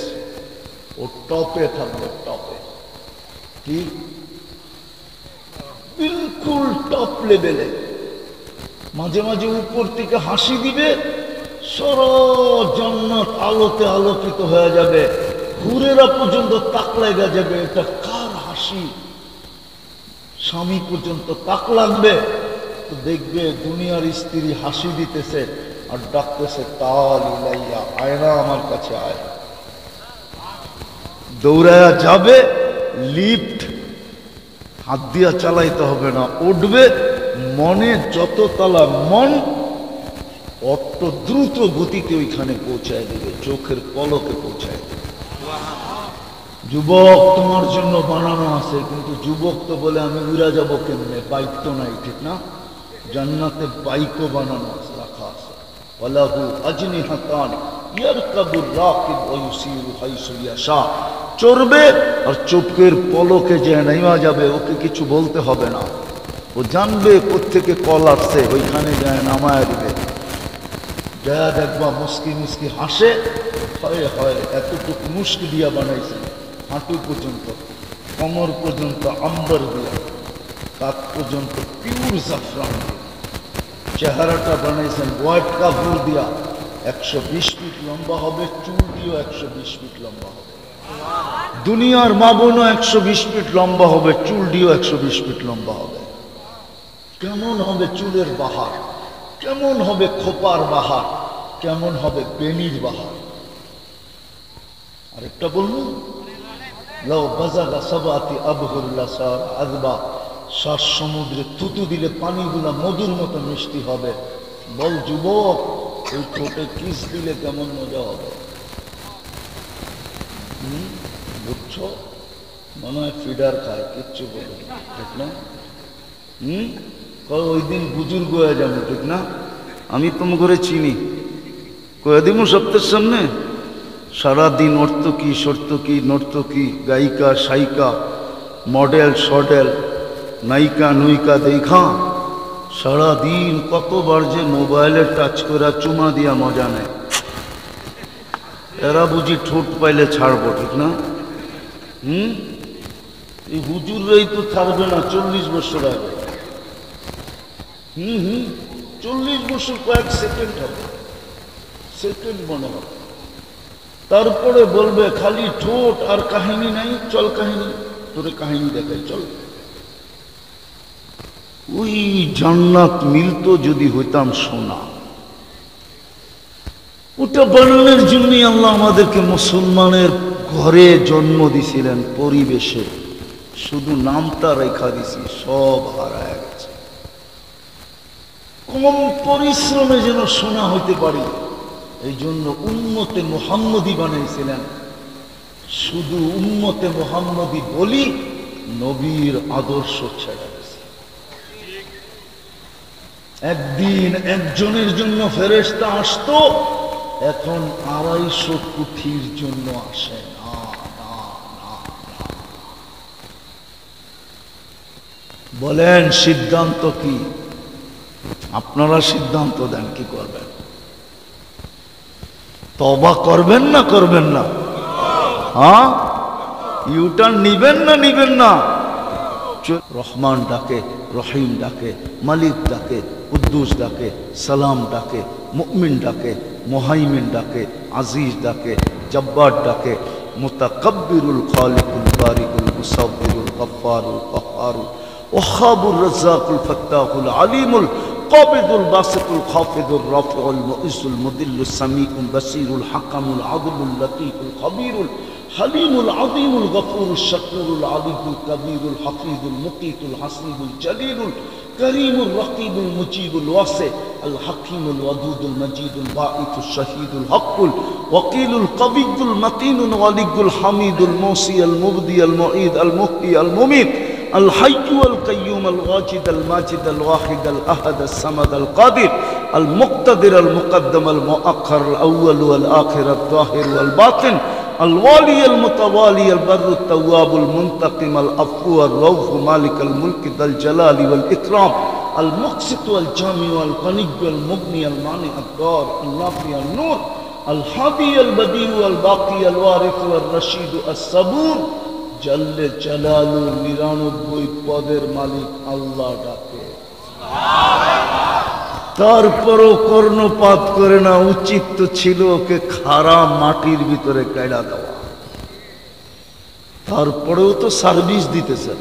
ও টপে থাকবে, টপে। কি? বিলকুল টপ লেভেলে। মাঝে মাঝে উপর থেকে হাসি দিবে, সারা জান্নাত আলোতে আলোকিত হয়ে যাবে, হুরেরা পর্যন্ত তাক লাগা যাবে, এটা কার হাসি? স্বামী পর্যন্ত তাক লাগবে। তো দেখবে দুনিয়ার স্ত্রী হাসি দিতেছে আর ডাকতেছে, তাল ইলাইয়া, আয়না আমার কাছে আয়। দৌড়ায়া যাবে, লিফট হাত দিয়া চালাইতে হবে না, উঠবে। মনে যত তালা মন, অত দ্রুত গতিতে ওইখানে পৌঁছায় দেবে, চোখের পলকে পৌঁছায় দেবে। যুবক তোমার জন্য বানানো আছে, কিন্তু যুবক তো বলে আমি উড়া যাবো কেমনে, বাইক তো নাই, ঠিক না? জান্নাতে বাইকও বানানো আছে, রাখা আছে। ওয়ালাহু আজনিহাতান ইয়ারকাবুর রাকিব ওয়া ইউসিরু হাইসু ইয়াশা। চড়বে আর চোখের পলকে যে নাইমা যাবে, ওকে কিছু বলতে হবে না, ও জানবে কোত্থেকে কল আসছে, ওইখানে যায় নামায় দিবে। যা দেখবা মুস্কি মুস্কি হাসে, হয় হয় এতটুকু মুস্কি দিয়া বানাইছে, হাঁটু পর্যন্ত, কোমর পর্যন্ত আম্বর দিয়া, কাক পর্যন্ত পিওর জাফরান দিয়া। চেহারাটা বানাইছেন হোয়াইট কাপড় দিয়া, 120 ফিট লম্বা হবে, চুল দিয়েও 120 ফিট লম্বা হবে। দুনিয়ার মা বোনও 120 ফিট লম্বা হবে, চুল দিয়েও 120 ফিট লম্বা হবে। কেমন হবে চুলের বাহার, কেমন হবে খোপার বাহার, কেমন হবে বেনির বাহার। আরেকটা বলুন, লাউ বাজাগা সাবাতি আবহুল্লাহ সার আযবা, 7 সমুদ্রে থুতু দিলে পানিগুলা মধুর মতো মিষ্টি হবে। বল যুবক, ওই ঠোঁটে কিস দিলে কেমন মজা হবে? বুঝছো? মনে হয় ফিডার খায়, কিচ্ছু বলে, ঠিক না? ওই দিন বুজুর্গ হয়ে যাবো, ঠিক না? আমি তোমার ঘরে চিনি, কয়ে দিব সপ্তাহের সামনে। সারাদিন অর্থকী সর্তকী নর্তকী গায়িকা সাইকা মডেল সডেল নায়িকা নুইকা দেখা সারাদিন কতবার যে মোবাইলে টাচ করে চুমা দিয়া মজা নেয়। এরা বুঝি ঠোঁট পাইলে ছাড়বো, ঠিক না? এই হুজুররাই তো ছাড়বে না 40 বছর আগে। 40 বছর কয়েক সেকেন্ড হবে, সেকেন্ড মনে হবে। তারপরে বলবে খালি ঠোঁট আর কাহিনী নাই, চল কাহিনী, তোরে কাহিনী দেখাই, চল। ওই জান্নাত মিলতো যদি হইতাম সোনা। ওটা বানানোর জন্যই আল্লাহ আমাদেরকে মুসলমানের ঘরে জন্ম দিছিলেন, পরিবেশে। শুধু নামটা রেখা দিছি, সব হারায় গেছে। কম পরিশ্রমে যেন শোনা হইতে পারি, এই জন্য উম্মতে মুহাম্মদী বানাইছিলেন। শুধু উম্মতে মুহাম্মদী বলি, নবীর আদর্শ ছেড়ে গেছে। একদিন একজনের জন্য ফেরেশতা আসতো, এখন 250 কোটির জন্য আসে না। বলেন সিদ্ধান্ত কি? আপনারা সিদ্ধান্ত দেন, কি করবেন? তওবা করবেন না করবেন না? হ্যাঁ, ইউটার্ন নিবেন না নিবেন না? রহমান ডাকে, রহিম ডাকে, মালিক ডাকে, কুদ্দুস ডাকে, সালাম ডাকে, মুমিন ডাকে, মুহাইমিন ডাকে, আজিজ ডাকে, জব্বার ডাকে, মুতাকাব্বিরুল খালিকুল বারিকুল মুসাব্বিরুল গফফারুল কহ্হারুল ওয়াহাবুর রাজ্জাকুল ফাত্তাহুল আলিমুল কাবিদুল বাসিতুল খাফিদুর রাফিউল মুইজ্জুল মুদিল্লুস সামিউল বাসিরুল হাকামুল আদলুল লতীফুল খবীরুল হালিমুল আযীমুল গফুরুশ শাকুরুল আলিয়ুল কবীরুল হাফিজুল মুকিতুল হাসিবুল জলিলুল করিমুর রকিবুল মুজিবুল ওয়াসি আল হাকিমুল ওয়াদুদুল মজিদুল বাঈতুশ শাহীদুল হকুল ওয়াকিলুল কবিয়ুল মতিনুল ওয়ালিয়ুল হামিদুল মুসি আল মুবদি আল মুঈদ আল মুহয়ি আল মুমীত আল হাইয়্যু আল কাইয়্যুম আল ওয়াজিদ আল মাজিদ আল ওয়াহিদ আল আহাদ আল সামাদ আল কাদির আল মুক্তাদির আল মুকদ্দম আল মুআখ্খার আল আউয়াল ওয়াল আখির আল যাহির ওয়াল বাতিন الوالي المتوالي البر التواب المنتقم العفو الرؤوف مالك الملك ذا الجلال والإكرام المقسط والجامع والغني والمغني المانع الضار النافع النور الهادي البديع والباقي الوارث والرشيد الصبور جل جلاله 99 পদের মালিক আল্লাহ ডাকে। তারপরও কর্ণপাত করে না। উচিত তো ছিল ওকে খাড়া মাটির ভিতরে কাইড়া দেওয়া। তারপরেও তো সার্ভিস দিতেছেন,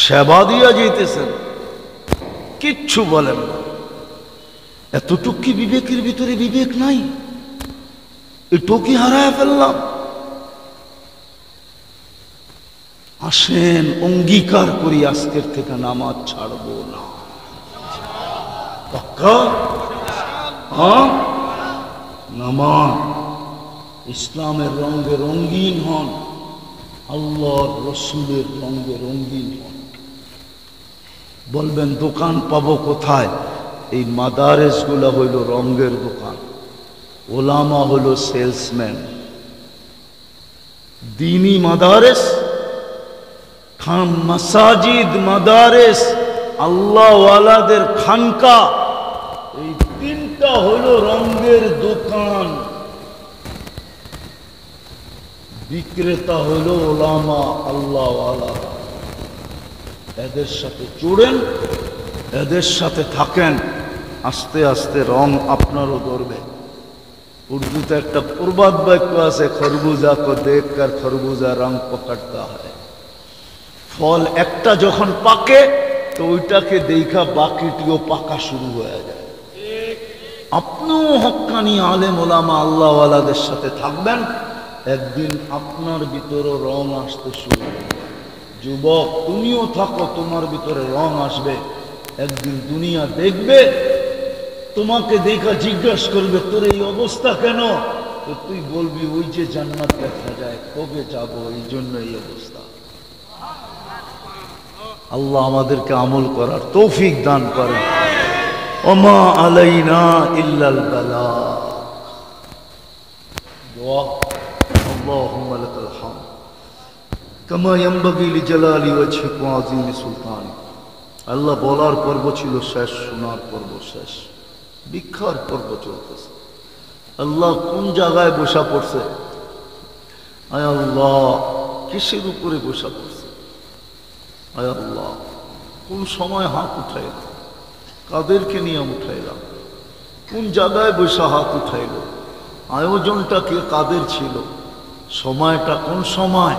সেবা দিয়া যেতেছেন, কিচ্ছু বলেন না। এতটুক কি বিবেকের ভিতরে বিবেক নাই? এটু কি হারায় ফেললাম? আসেন অঙ্গীকার করি আজকের থেকে নামাজ ছাড়বো না। পাক্কা? হ্যাঁ, নামাজ ইসলামের রঙে রঙিন হন, আল্লাহর রসুলের রঙে রঙিন হন। বলবেন দোকান পাবো কোথায়? এই মাদারেস গুলা হইল রঙের দোকান, ওলামা হলো সেলসম্যান। দিনী মাদারেস, মাসাজিদ, মাদারেস, আল্লাহওয়ালাদের খানকা, এই তিনটা হলো রঙের দোকান। বিক্রেতা হলো ওলামা, আল্লাহওয়ালা। এদের সাথে জুড়েন, এদের সাথে থাকেন, আস্তে আস্তে রং আপনারও ধরবে। উর্দুতে একটা প্রবাদ বাক্য আছে, খরবুজা কো দেখ কর খরবুজা রং পকড়তা হয়। ফল একটা যখন পাকে তো ওইটাকে দেখা বাকিটিও পাকা শুরু হয়ে যায়। আপনিও হক্কানি আলেম ওলামা আল্লাহওয়ালাদের সাথে থাকবেন, একদিন আপনার ভিতরে রং আসতে শুরু হবে। যুবক তুমিও থাকো, তোমার ভিতরে রং আসবে। একদিন দুনিয়া দেখবে, তোমাকে দেখা জিজ্ঞাসা করবে তোর এই অবস্থা কেন? তো তুই বলবি ওই যে জান্নাত দেখা যায়, কবে যাব, এই জন্য এই অবস্থা। আল্লাহ আমাদেরকে আমল করার তৌফিক দান করেন। ওমা আলাইনা ইল্লাল বালাগ। দোয়া, আল্লাহুম্মা লাকাল হামদ কামা ইয়ানবাগি লিজালালি ওয়াজহিকা ওয়া আযীমি সুলতানিক। আল্লাহ বলার পর্ব ছিল শেষ, শোনার পর্ব শেষ, ভিক্ষার পর্ব চলতেছে। আল্লাহ কোন জায়গায় বসা পড়ছে? আয় আল্লাহ কিসের উপরে বসা পড়ছে? আয় আল্লাহ কোন সময় হাত উঠাইলাম, কাদেরকে নিয়ে উঠাইলাম, কোন জায়গায় বসে হাত উঠাইল, আয়োজনটা কে কাদের ছিল, সময়টা কোন সময়,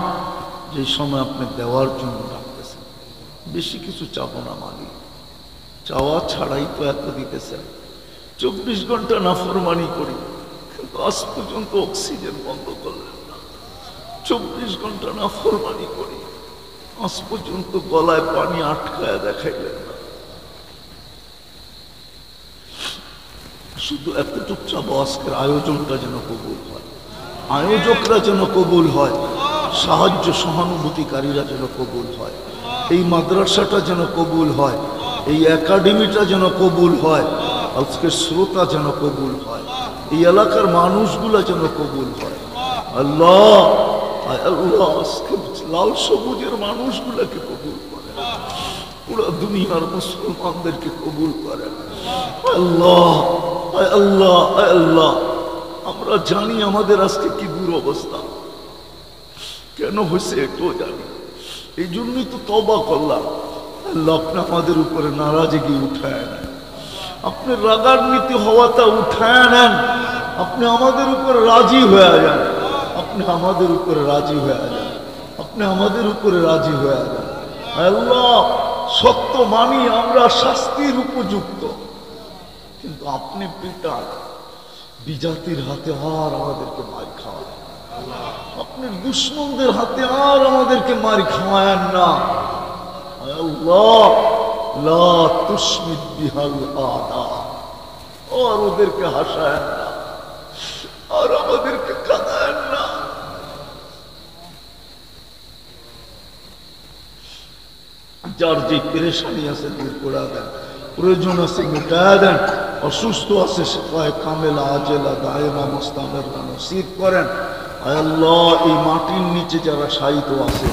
যে সময় আপনি দেওয়ার জন্য ডাকতেছেন। বেশি কিছু চাবো না মালিক, চাওয়া ছাড়াই তো এত দিতেছেন। 24 ঘন্টা নাফরমানি করি, কিন্তু আজ পর্যন্ত অক্সিজেন বন্ধ করলেন না। 24 ঘন্টা নাফরমানি করি, আজ পর্যন্ত গলায় পানি আটকায় দেখাইলেন না। শুধু এতটুক চাবো, আজকের আয়োজনটা যেন কবুল হয়, আয়োজকরা যেন কবুল হয়, সাহায্য সহানুভূতিকারীরা যেন কবুল হয়, এই মাদ্রাসাটা যেন কবুল হয়, এই একাডেমিটা যেন কবুল হয়, আজকের শ্রোতা যেন কবুল হয়, এই এলাকার মানুষগুলা যেন কবুল হয়। আল্লাহ আল্লাহ, আজকে লাল সবুজের মানুষগুলাকে কবুল করেন, পুরো দুনিয়ার মুসলমানদেরকে কবুল করেন। আল্লাহ আল্লাহ আল্লাহ, আমরা জানি আমাদের আজকে কি দুরবস্থা, কেন হয়েছে এটাও জানি, এই জন্যই তো তওবা করলাম। আল্লাহ, আপনি আমাদের উপরে নারাজগি উঠায় নেন, আপনি রাগান্বিত হওয়াটা উঠায় নেন, আপনি আমাদের উপরে রাজি হয়ে যান, আপনি আমাদের উপরে রাজি হয়ে যান, আপনি আমাদের উপরে রাজি হয়ে যান। আল্লাহ, সত্য মানি আমরা শাস্তির উপযুক্ত, কিন্তু আপনি পিতা বিজাতির হাতে আর আমাদেরকে মার খাওয়ায়, আপনি দুশ্মনদের হাতে আর আমাদেরকে মার খাওয়ায়েন না। আল্লাহ, লা তুসমিত বিহাল আদা, আর ওদেরকে হাসায়েন না, আর আমাদেরকে কাঁদায়েন না। যার যে পেরেশানি আছে দূর করে দেন, প্রয়োজন আছে মিটায় দেন, অসুস্থ আছে সেটায় কামেলা আজেলা দায়েমা মোস্তামের নসিব করেন। আয় আল্লাহ, এই মাটির নিচে যারা শায়িত আছে,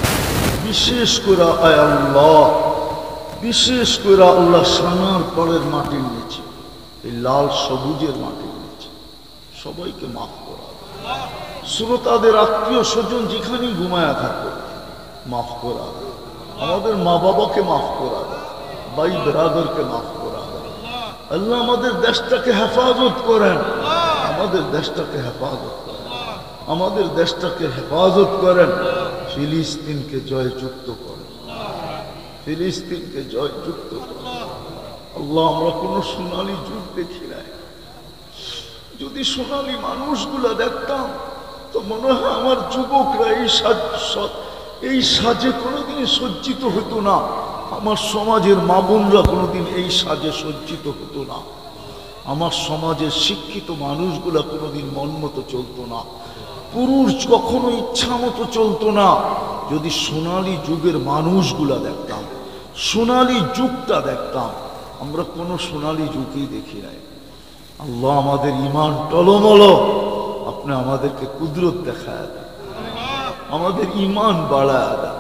বিশেষ করে আয় আল্লাহ, বিশেষ করে আল্লাহ সানার পরের মাটির নিচে, এই লাল সবুজের মাটির নিচে সবাইকে মাফ করা, শ্রোতাদের আত্মীয় স্বজন যেখানেই ঘুমায়া থাকে মাফ করা, আমাদের মা বাবাকে মাফ করা, ভাই ব্রাদারকে মাফ করা। আল্লাহ, আমাদের দেশটাকে হেফাজত করেন, আমাদের দেশটাকে হেফাজত করেন, আমাদের দেশটাকে হেফাজত করেন। ফিলিস্তিনকে জয়যুক্ত করেন, ফিলিস্তিনকে জয়যুক্ত করেন। আল্লাহ, আমরা কোনো সোনালী যুগ দেখি নাই, যদি সোনালী মানুষগুলা দেখতাম তো মনে হয় আমার যুবকরা এই সাজে কোনোদিন সজ্জিত হতো না, আমার সমাজের মা বোনরা কোনোদিন এই সাজে সজ্জিত হতো না, আমার সমাজের শিক্ষিত মানুষগুলা কোনোদিন মন মতো চলতো না, পুরুষ কখনো ইচ্ছা মতো চলতো না। যদি সোনালী যুগের মানুষগুলা দেখতাম, সোনালী যুগটা দেখতাম, আমরা কোনো সোনালী যুগই দেখি নাই। আল্লাহ, আমাদের ইমান টলমল, আপনি আমাদেরকে কুদরত দেখায় দেন, আমাদের ইমান বাড়ায় দেন।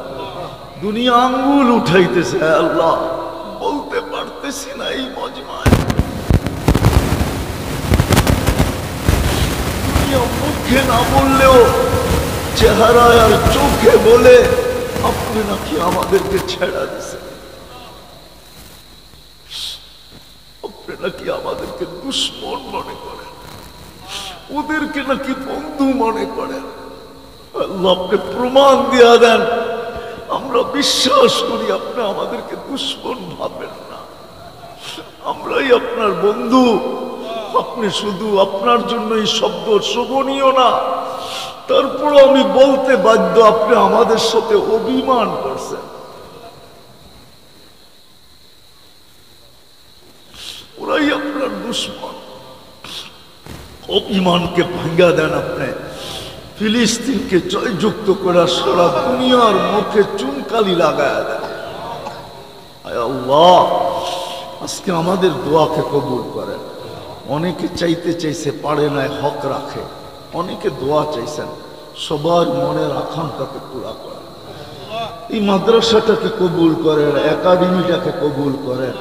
দুনিয়া আঙ্গুল উঠাইতেছে আল্লাহ, বলতে পারতেছি না এই মজমায়, দুনিয়া মুখে না বললেও চেহারায় আর চোখে বলে আপনি নাকি আমাদেরকে ছেড়া দিছেন, আপনি নাকি আমাদেরকে দুশ্মন মনে করেন, ওদেরকে নাকি বন্ধু মনে করেন। আল্লাহ, আপনি প্রমাণ দিয়া দেন, আমরা বিশ্বাস করি আপনি আমাদেরকে দুশ্মন ভাবেন না, আমরাই আপনার বন্ধু। আপনি শুধু আপনার জন্য এই শব্দ শোভনীয় না, তারপর আমি বলতে বাধ্য, আপনি আমাদের সাথে অভিমান করছেন, ওরাই আপনার দুশ্মন। অভিমানকে ভাঙ্গা দেন আপনি, ফিলিস্তিনকে জয়যুক্ত করা সারা দুনিয়ার মুখে চুনকালি লাগায় দেন। আয় আল্লাহ, আজকে আমাদের দোয়াকে কবুল করেন। অনেকে চাইতে চাইছে পারে নাই, হক রাখে, অনেকে দোয়া চাইছেন, সবার মনের আকাঙ্ক্ষাকে পুরা করেন। এই মাদ্রাসাটাকে কবুল করেন, একাডেমিটাকে কবুল করেন।